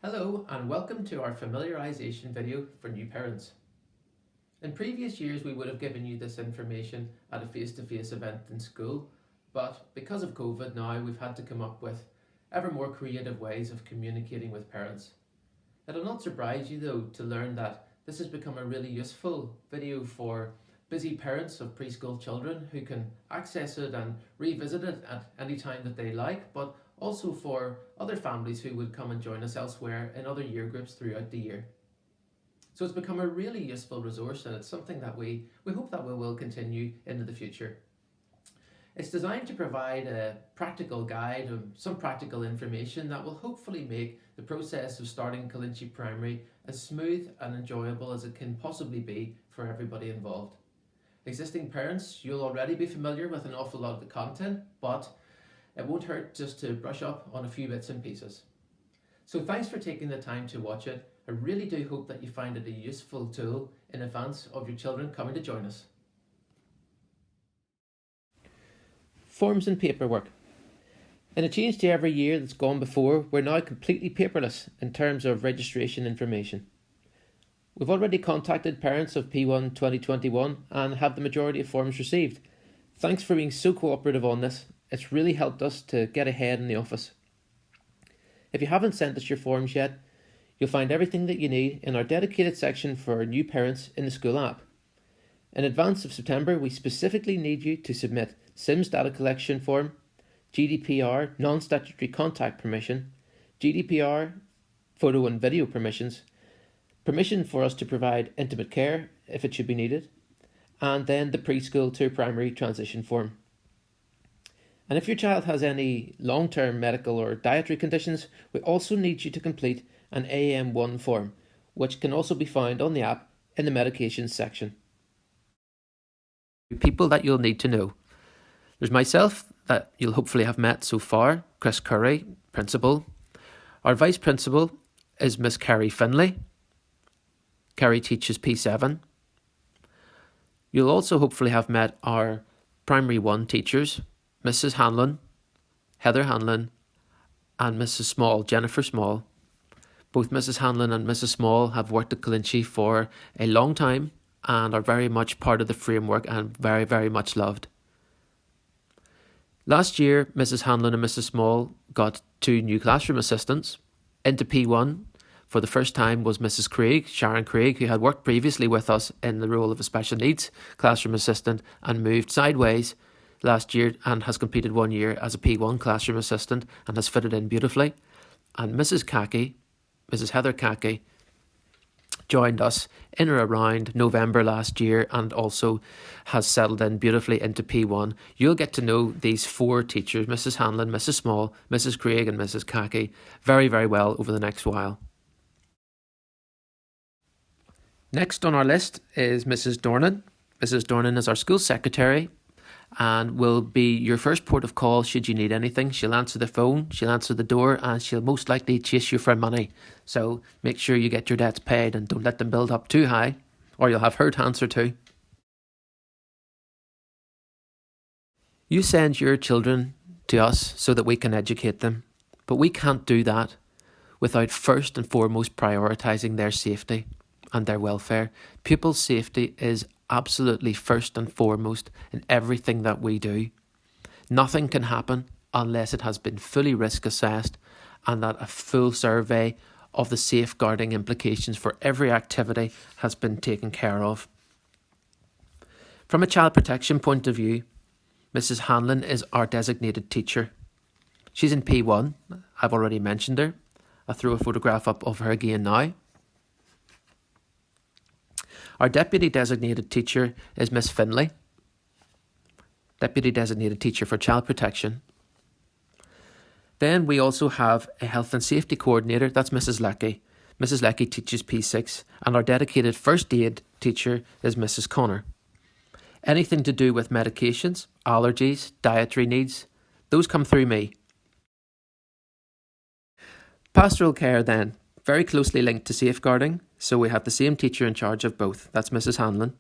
Hello and welcome to our familiarisation video for new parents. In previous years we would have given you this information at a face-to-face event in school, but because of COVID now we've had to come up with ever more creative ways of communicating with parents. It'll not surprise you though to learn that this has become a really useful video for busy parents of preschool children who can access it and revisit it at any time that they like, but also for other families who would come and join us elsewhere in other year groups throughout the year. So it's become a really useful resource, and it's something that we hope that we will continue into the future. It's designed to provide a practical guide and some practical information that will hopefully make the process of starting Killinchy Primary as smooth and enjoyable as it can possibly be for everybody involved. Existing parents, you'll already be familiar with an awful lot of the content, but it won't hurt just to brush up on a few bits and pieces. So thanks for taking the time to watch it. I really do hope that you find it a useful tool in advance of your children coming to join us. Forms and paperwork. In a change to every year that's gone before, we're now completely paperless in terms of registration information. We've already contacted parents of P1 2021 and have the majority of forms received. Thanks for being so cooperative on this. It's really helped us to get ahead in the office. If you haven't sent us your forms yet, you'll find everything that you need in our dedicated section for new parents in the school app. In advance of September, we specifically need you to submit SIMS data collection form, GDPR non-statutory contact permission, GDPR photo and video permissions, permission for us to provide intimate care if it should be needed, and then the preschool to primary transition form. And if your child has any long-term medical or dietary conditions, we also need you to complete an AM1 form, which can also be found on the app in the medications section. People that you'll need to know. There's myself that you'll hopefully have met so far, Chris Curry, Principal. Our Vice Principal is Miss Kerry Finlay. Kerry teaches P7. You'll also hopefully have met our Primary 1 teachers, Mrs. Hanlon, Heather Hanlon, and Mrs. Small, Jennifer Small. Both Mrs. Hanlon and Mrs. Small have worked at Killinchy for a long time and are very much part of the framework and very, very much loved. Last year, Mrs. Hanlon and Mrs. Small got 2 new classroom assistants. Into P1 for the first time was Mrs. Craig, Sharon Craig, who had worked previously with us in the role of a special needs classroom assistant and moved sideways last year and has completed 1 year as a P1 classroom assistant and has fitted in beautifully. And Mrs. Kaki, Mrs. Heather Kaki, joined us in or around November last year and also has settled in beautifully into P1. You'll get to know these 4 teachers, Mrs. Hanlon, Mrs. Small, Mrs. Craig and Mrs. Kaki, very, very well over the next while. Next on our list is Mrs. Dornan. Mrs. Dornan is our school secretary and will be your first port of call should you need anything. She'll answer the phone, she'll answer the door, and she'll most likely chase you for money. So make sure you get your debts paid and don't let them build up too high, or you'll have her to answer to. You send your children to us so that we can educate them, but we can't do that without first and foremost prioritising their safety and their welfare. Pupil safety is absolutely first and foremost in everything that we do. Nothing can happen unless it has been fully risk assessed and that a full survey of the safeguarding implications for every activity has been taken care of. From a child protection point of view, Mrs. Hanlon is our designated teacher. She's in P1, I've already mentioned her. I'll throw a photograph up of her again now. Our deputy designated teacher is Miss Finlay, deputy designated teacher for child protection. Then we also have a health and safety coordinator, that's Mrs. Leckie. Mrs. Leckie teaches P6 and our dedicated first aid teacher is Mrs. Connor. Anything to do with medications, allergies, dietary needs, those come through me. Pastoral care then, very closely linked to safeguarding, so we have the same teacher in charge of both, that's Mrs. Hanlon.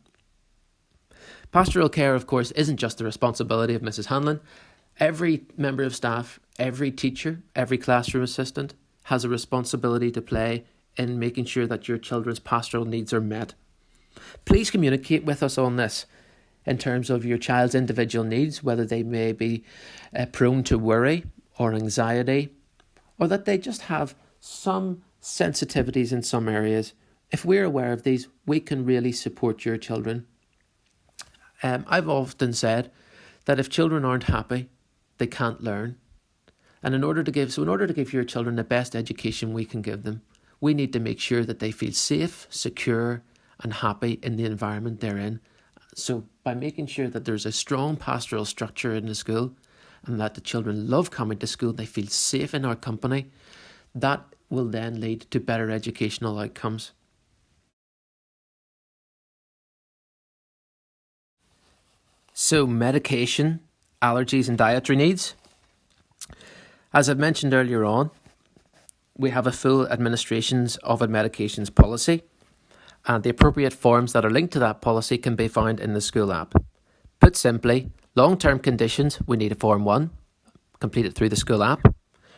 Pastoral care, of course, isn't just the responsibility of Mrs. Hanlon. Every member of staff, every teacher, every classroom assistant has a responsibility to play in making sure that your children's pastoral needs are met. Please communicate with us on this in terms of your child's individual needs, whether they may be prone to worry or anxiety, or that they just have some sensitivities in some areas. If we're aware of these, we can really support your children. I've often said that if children aren't happy, they can't learn. And in order to give your children the best education we can give them, we need to make sure that they feel safe, secure, and happy in the environment they're in. So by making sure that there's a strong pastoral structure in the school and that the children love coming to school, they feel safe in our company, that will then lead to better educational outcomes. So medication, allergies and dietary needs. As I've mentioned earlier on, we have a full administrations of a medications policy, and the appropriate forms that are linked to that policy can be found in the school app. Put simply, long-term conditions, we need a Form 1, complete it through the school app.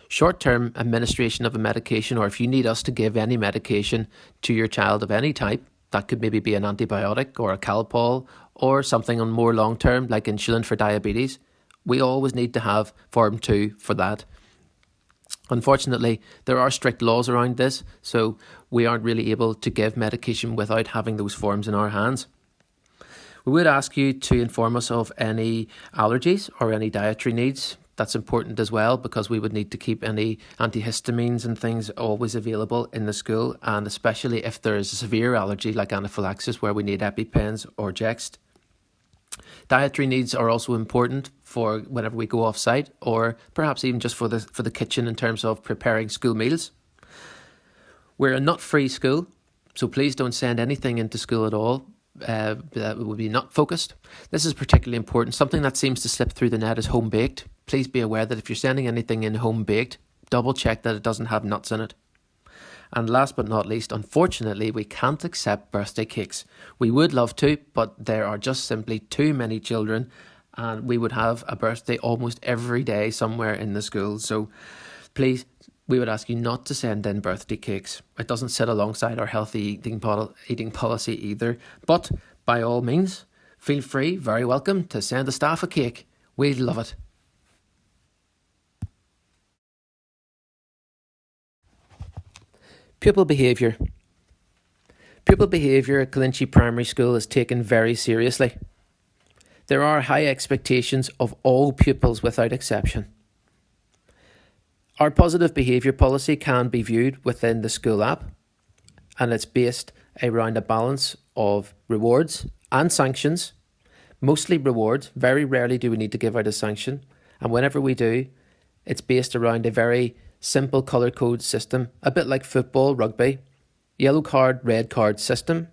Short-term administration of a medication, or if you need us to give any medication to your child of any type, that could maybe be an antibiotic or a Calpol or something on more long-term like insulin for diabetes, we always need to have Form 2 for that. Unfortunately, there are strict laws around this, so we aren't really able to give medication without having those forms in our hands. We would ask you to inform us of any allergies or any dietary needs. That's important as well, because we would need to keep any antihistamines and things always available in the school, and especially if there is a severe allergy like anaphylaxis where we need EpiPens or Jext. Dietary needs are also important for whenever we go off site, or perhaps even just for the kitchen in terms of preparing school meals. We're a nut-free school, so please don't send anything into school at all that would be nut focused. This is particularly important. Something that seems to slip through the net is home baked. Please be aware that if you're sending anything in home baked, double check that it doesn't have nuts in it. And last but not least, unfortunately, we can't accept birthday cakes. We would love to, but there are just simply too many children, and we would have a birthday almost every day somewhere in the school. So please, we would ask you not to send in birthday cakes. It doesn't sit alongside our healthy eating policy either. But by all means, feel free, very welcome, to send the staff a cake. We'd love it. Pupil behaviour. Pupil behaviour at Killinchy Primary School is taken very seriously. There are high expectations of all pupils without exception. Our positive behaviour policy can be viewed within the school app, and it's based around a balance of rewards and sanctions. Mostly rewards, very rarely do we need to give out a sanction, and whenever we do, it's based around a very simple colour code system, a bit like football, rugby, yellow card, red card system.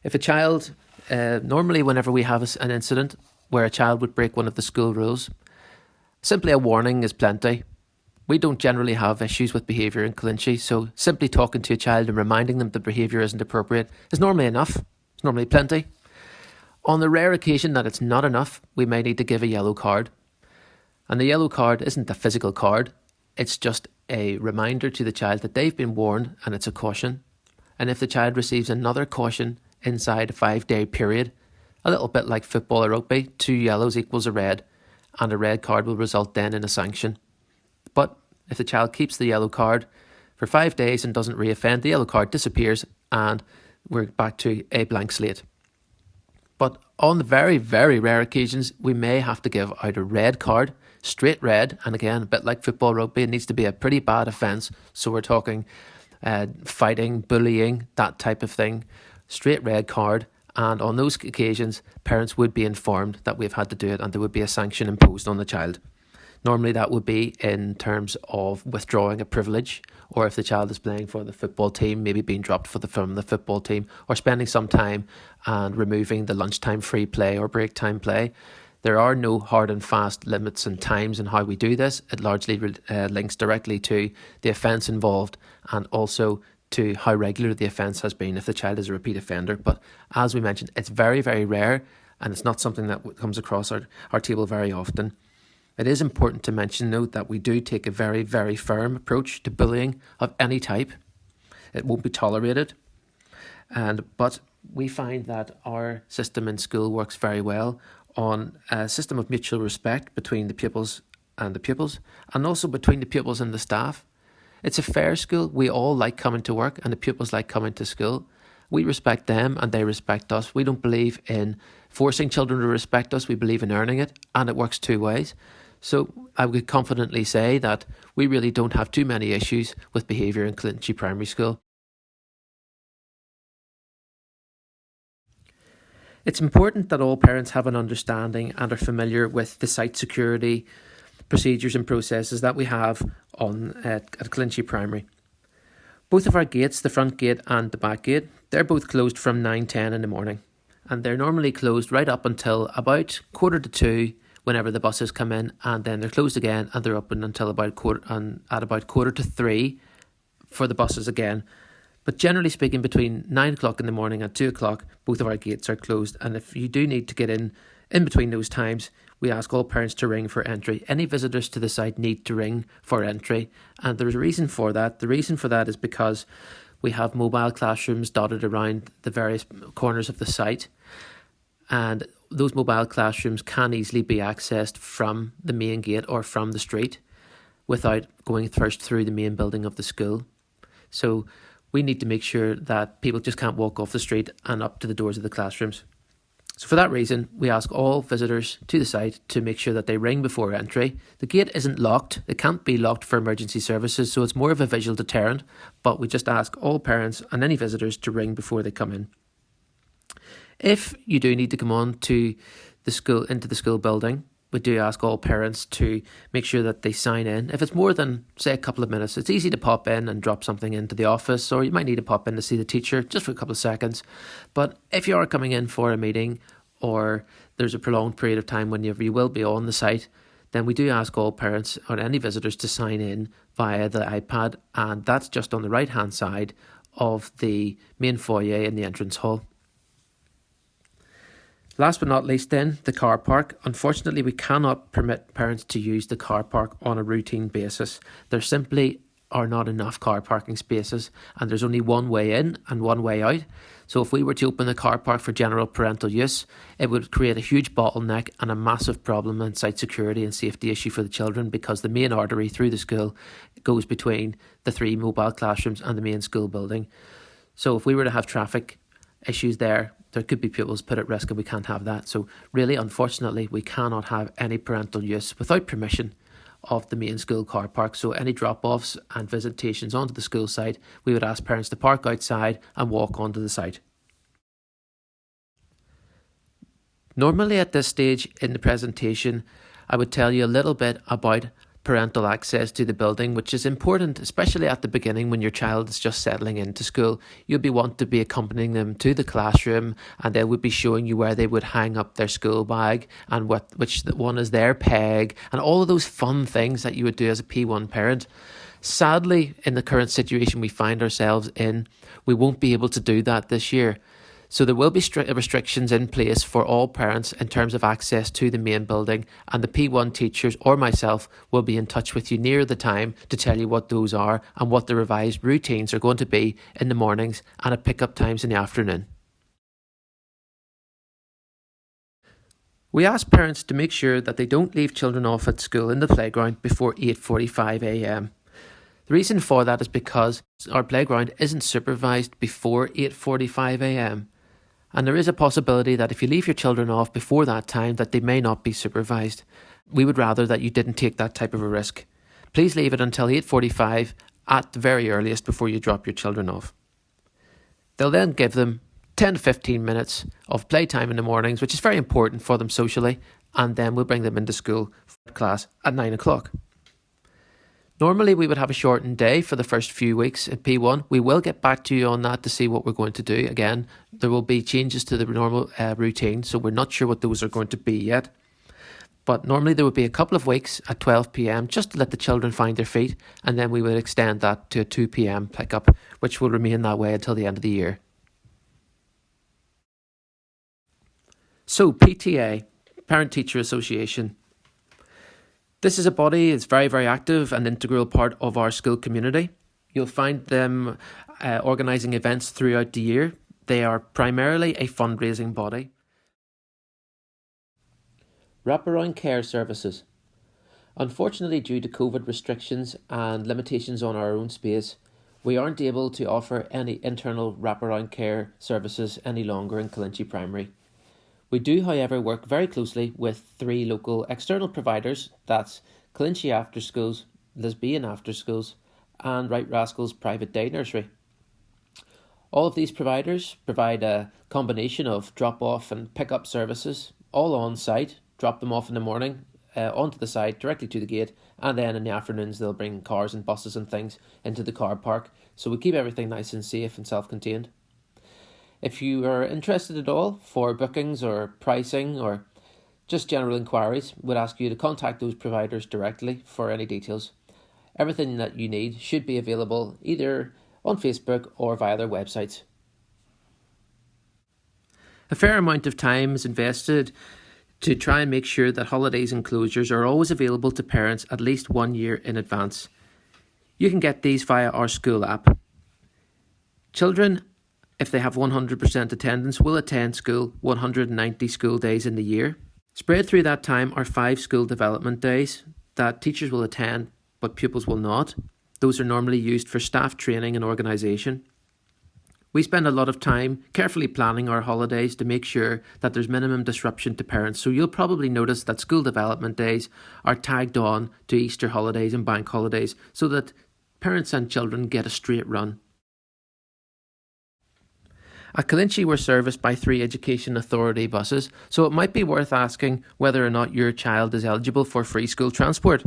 If a child, normally whenever we have an incident where a child would break one of the school rules, simply a warning is plenty. We don't generally have issues with behaviour in Killinchy, so simply talking to a child and reminding them that behaviour isn't appropriate is normally enough. It's normally plenty. On the rare occasion that it's not enough, we may need to give a yellow card. And the yellow card isn't a physical card. It's just a reminder to the child that they've been warned, and it's a caution. And if the child receives another caution inside a 5-day period, a little bit like football or rugby, 2 yellows equals a red, and a red card will result then in a sanction. But if the child keeps the yellow card for 5 days and doesn't reoffend, the yellow card disappears and we're back to a blank slate. But on the very, very rare occasions, we may have to give out a red card, straight red, and again, a bit like football, rugby, it needs to be a pretty bad offence. So we're talking fighting, bullying, that type of thing, straight red card. And on those occasions, parents would be informed that we've had to do it and there would be a sanction imposed on the child. Normally that would be in terms of withdrawing a privilege, or if the child is playing for the football team, maybe being dropped from the football team, or spending some time and removing the lunchtime free play or break time play. There are no hard and fast limits and times in how we do this. It largely links directly to the offence involved and also to how regular the offence has been if the child is a repeat offender. But as we mentioned, it's very, very rare, and it's not something that comes across our table very often. It is important to mention, though, that we do take a very, very firm approach to bullying of any type. It won't be tolerated. But we find that our system in school works very well on a system of mutual respect between the pupils, and also between the pupils and the staff. It's a fair school. We all like coming to work, and the pupils like coming to school. We respect them and they respect us. We don't believe in forcing children to respect us. We believe in earning it, and it works two ways. So I would confidently say that we really don't have too many issues with behaviour in Killinchy Primary School. It's important that all parents have an understanding and are familiar with the site security procedures and processes that we have at Killinchy Primary. Both of our gates, the front gate and the back gate, they're both closed from 9:10 in the morning, and they're normally closed right up until about 1:45 whenever the buses come in, and then they're closed again and they're open until about 2:45 for the buses again. But generally speaking, between 9 o'clock in the morning and 2 o'clock, both of our gates are closed. And if you do need to get in between those times, we ask all parents to ring for entry. Any visitors to the site need to ring for entry. And there's a reason for that. The reason for that is because we have mobile classrooms dotted around the various corners of the site. And those mobile classrooms can easily be accessed from the main gate or from the street without going first through the main building of the school. So we need to make sure that people just can't walk off the street and up to the doors of the classrooms. So for that reason, we ask all visitors to the site to make sure that they ring before entry. The gate isn't locked. It can't be locked for emergency services, so it's more of a visual deterrent, but we just ask all parents and any visitors to ring before they come in. If you do need to come on to into the school building, we do ask all parents to make sure that they sign in. If it's more than, say, a couple of minutes, it's easy to pop in and drop something into the office, or you might need to pop in to see the teacher just for a couple of seconds. But if you are coming in for a meeting, or there's a prolonged period of time whenever you will be on the site, then we do ask all parents or any visitors to sign in via the iPad, and that's just on the right-hand side of the main foyer in the entrance hall. Last but not least then, the car park. Unfortunately, we cannot permit parents to use the car park on a routine basis. There simply are not enough car parking spaces, and there's only one way in and one way out. So if we were to open the car park for general parental use, it would create a huge bottleneck and a massive problem and site security and safety issue for the children, because the main artery through the school goes between the 3 mobile classrooms and the main school building. So if we were to have traffic issues there could be pupils put at risk, and we can't have that. So really, unfortunately, we cannot have any parental use without permission of the main school car park. So any drop-offs and visitations onto the school site, we would ask parents to park outside and walk onto the site. Normally at this stage in the presentation, I would tell you a little bit about parental access to the building, which is important, especially at the beginning when your child is just settling into school. You'll be wanting to be accompanying them to the classroom, and they would be showing you where they would hang up their school bag and which one is their peg, and all of those fun things that you would do as a P1 parent. Sadly, in the current situation we find ourselves in, we won't be able to do that this year. So there will be restrictions in place for all parents in terms of access to the main building, and the P1 teachers or myself will be in touch with you near the time to tell you what those are and what the revised routines are going to be in the mornings and at pick-up times in the afternoon. We ask parents to make sure that they don't leave children off at school in the playground before 8:45 a.m. The reason for that is because our playground isn't supervised before 8:45 a.m. And there is a possibility that if you leave your children off before that time, that they may not be supervised. We would rather that you didn't take that type of a risk. Please leave it until 8:45 at the very earliest before you drop your children off. They'll then give them 10 to 15 minutes of playtime in the mornings, which is very important for them socially, and then we'll bring them into school for class at 9 o'clock. Normally we would have a shortened day for the first few weeks at P1. We will get back to you on that to see what we're going to do. Again, there will be changes to the normal routine, so we're not sure what those are going to be yet. But normally there would be a couple of weeks at 12 p.m. just to let the children find their feet, and then we would extend that to a 2 p.m. pickup, which will remain that way until the end of the year. So PTA, Parent Teacher Association. This is a body that's very, very active and integral part of our school community. You'll find them organising events throughout the year. They are primarily a fundraising body. Wraparound care services. Unfortunately, due to COVID restrictions and limitations on our own space, we aren't able to offer any internal wraparound care services any longer in Killinchy Primary. We do, however, work very closely with 3 local external providers, that's Killinchy After Schools, Lisbean After Schools and Right Rascals Private Day Nursery. All of these providers provide a combination of drop-off and pick-up services, all on site, drop them off in the morning, onto the site, directly to the gate, and then in the afternoons they'll bring cars and buses and things into the car park, so we keep everything nice and safe and self-contained. If you are interested at all for bookings or pricing or just general inquiries, we'd ask you to contact those providers directly for any details. Everything that you need should be available either on Facebook or via their websites. A fair amount of time is invested to try and make sure that holidays and closures are always available to parents at least 1 year in advance. You can get these via our school app. Children, if they have 100% attendance, will attend school 190 school days in the year. Spread through that time are 5 school development days that teachers will attend but pupils will not. Those are normally used for staff training and organisation. We spend a lot of time carefully planning our holidays to make sure that there's minimum disruption to parents, so you'll probably notice that school development days are tagged on to Easter holidays and bank holidays so that parents and children get a straight run. At Killinchy, we're serviced by 3 Education Authority buses, so it might be worth asking whether or not your child is eligible for free school transport.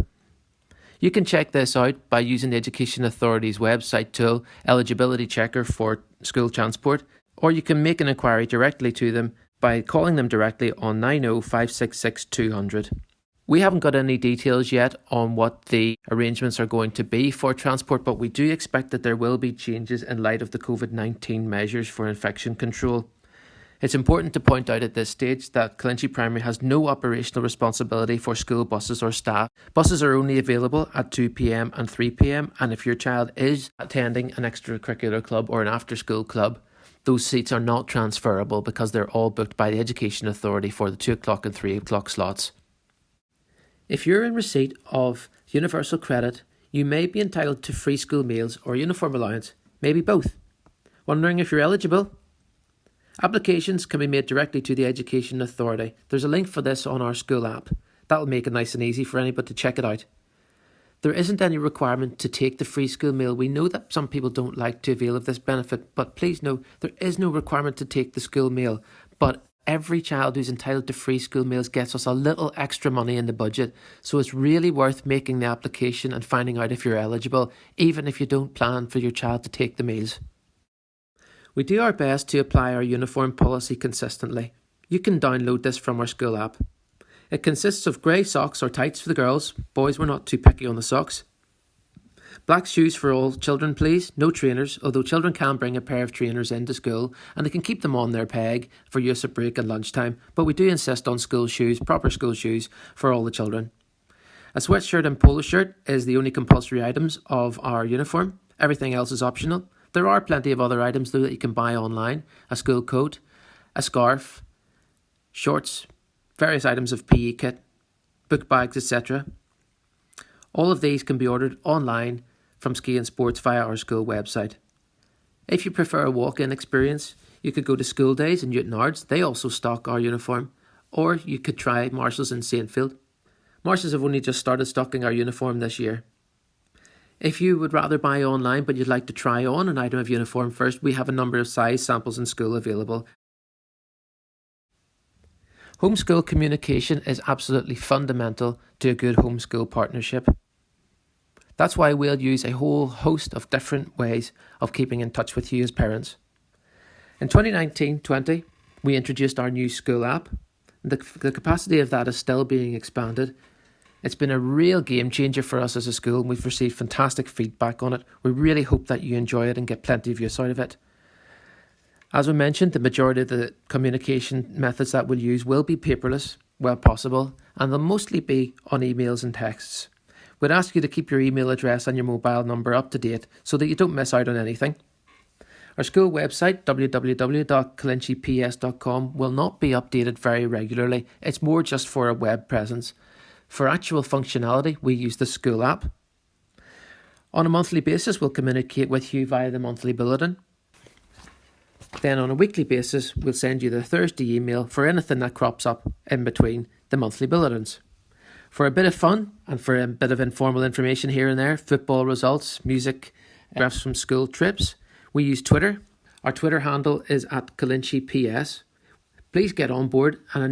You can check this out by using the Education Authority's website tool, Eligibility Checker for School Transport, or you can make an inquiry directly to them by calling them directly on 90 566 200. We haven't got any details yet on what the arrangements are going to be for transport, but we do expect that there will be changes in light of the COVID-19 measures for infection control. It's important to point out at this stage that Killinchy Primary has no operational responsibility for school buses or staff. Buses are only available at 2 p.m. and 3 p.m, and if your child is attending an extracurricular club or an after-school club, those seats are not transferable because they're all booked by the Education Authority for the 2 o'clock and 3 o'clock slots. If you're in receipt of universal credit, you may be entitled to free school meals or uniform allowance, maybe both. Wondering if you're eligible? Applications can be made directly to the Education Authority. There's a link for this on our school app. That'll make it nice and easy for anybody to check it out. There isn't any requirement to take the free school meal. We know that some people don't like to avail of this benefit, but please know there is no requirement to take the school meal. But every child who's entitled to free school meals gets us a little extra money in the budget, so it's really worth making the application and finding out if you're eligible, even if you don't plan for your child to take the meals. We do our best to apply our uniform policy consistently. You can download this from our school app. It consists of grey socks or tights for the girls. Boys, we're not too picky on the socks. Black shoes for all children, please. No trainers, although children can bring a pair of trainers into school and they can keep them on their peg for use at break and lunchtime, but we do insist on school shoes, proper school shoes for all the children. A sweatshirt and polo shirt is the only compulsory items of our uniform. Everything else is optional. There are plenty of other items though that you can buy online. A school coat, a scarf, shorts, various items of PE kit, book bags, etc. All of these can be ordered online from Ski and Sports via our school website. If you prefer a walk-in experience, you could go to School Days in Newton Ards. They also stock our uniform. Or you could try Marshall's in Saintfield. Marshall's have only just started stocking our uniform this year. If you would rather buy online but you'd like to try on an item of uniform first, we have a number of size samples in school available. Homeschool communication is absolutely fundamental to a good homeschool partnership. That's why we'll use a whole host of different ways of keeping in touch with you as parents. In 2019-20, we introduced our new school app. The capacity of that is still being expanded. It's been a real game changer for us as a school and we've received fantastic feedback on it. We really hope that you enjoy it and get plenty of use out of it. As we mentioned, the majority of the communication methods that we'll use will be paperless. where possible, and they'll mostly be on emails and texts. We'd ask you to keep your email address and your mobile number up to date so that you don't miss out on anything. Our school website, www.killinchyps.com, will not be updated very regularly. It's more just for a web presence. For actual functionality, we use the school app. On a monthly basis, we'll communicate with you via the monthly bulletin. Then on a weekly basis, we'll send you the Thursday email for anything that crops up in between the monthly bulletins. For a bit of fun and for a bit of informal information here and there, football results, music, graphs from school trips, we use Twitter. Our Twitter handle is at KillinchyPS. Please get on board, and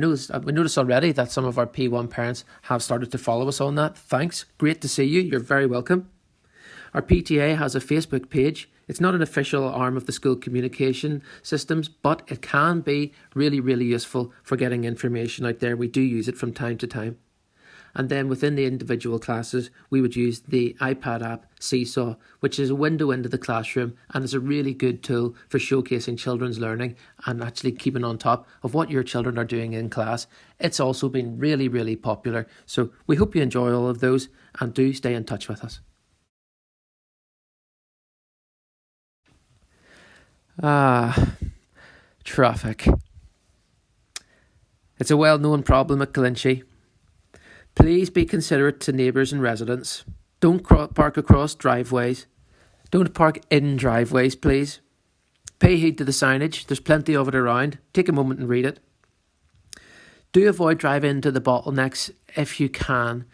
we noticed already that some of our P1 parents have started to follow us on that. Thanks, great to see you, you're very welcome. Our PTA has a Facebook page. It's not an official arm of the school communication systems, but it can be really, really useful for getting information out there. We do use it from time to time. And then within the individual classes, we would use the iPad app Seesaw, which is a window into the classroom and is a really good tool for showcasing children's learning and actually keeping on top of what your children are doing in class. It's also been really, really popular. So we hope you enjoy all of those and do stay in touch with us. Traffic. It's a well-known problem at Killinchy. Please be considerate to neighbours and residents. Don't park across driveways. Don't park in driveways, please. Pay heed to the signage. There's plenty of it around. Take a moment and read it. Do avoid driving into the bottlenecks if you can.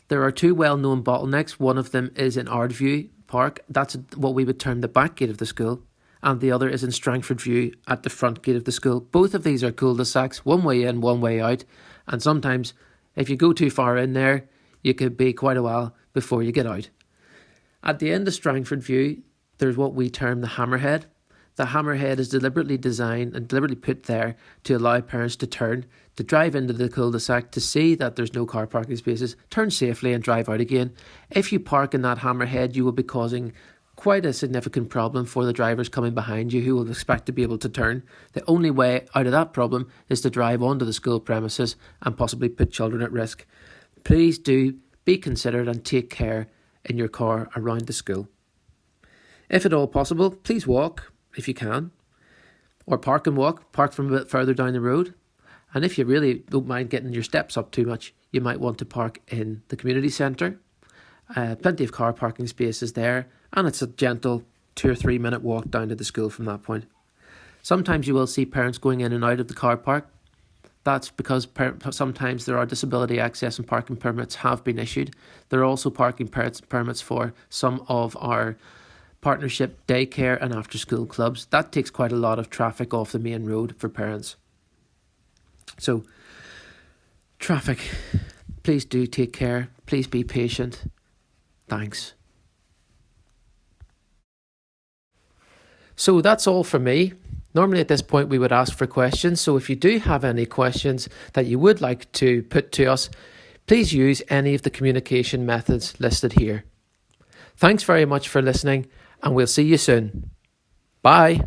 There are two well-known bottlenecks. One of them is in Ardview Park. That's what we would term the back gate of the school. And the other is in Strangford View at the front gate of the school. Both of these are cul-de-sacs, one way in, one way out. And sometimes, if you go too far in there, you could be quite a while before you get out. At the end of Strangford View, there's what we term the hammerhead. The hammerhead is deliberately designed and deliberately put there to allow parents to turn, to drive into the cul-de-sac, to see that there's no car parking spaces, turn safely and drive out again. If you park in that hammerhead, you will be causing quite a significant problem for the drivers coming behind you who will expect to be able to turn. The only way out of that problem is to drive onto the school premises and possibly put children at risk. Please do be considerate and take care in your car around the school. If at all possible, please walk if you can, or park and walk, park from a bit further down the road. And if you really don't mind getting your steps up too much, you might want to park in the community centre. Plenty of car parking spaces there, and it's a gentle 2 or 3 minute walk down to the school from that point. Sometimes you will see parents going in and out of the car park. That's because sometimes there are disability access and parking permits have been issued. There are also parking permits for some of our partnership daycare and after school clubs. That takes quite a lot of traffic off the main road for parents. So, traffic, please do take care. Please be patient. Thanks. So that's all from me. Normally at this point we would ask for questions, so if you do have any questions that you would like to put to us, please use any of the communication methods listed here. Thanks very much for listening, and we'll see you soon. Bye.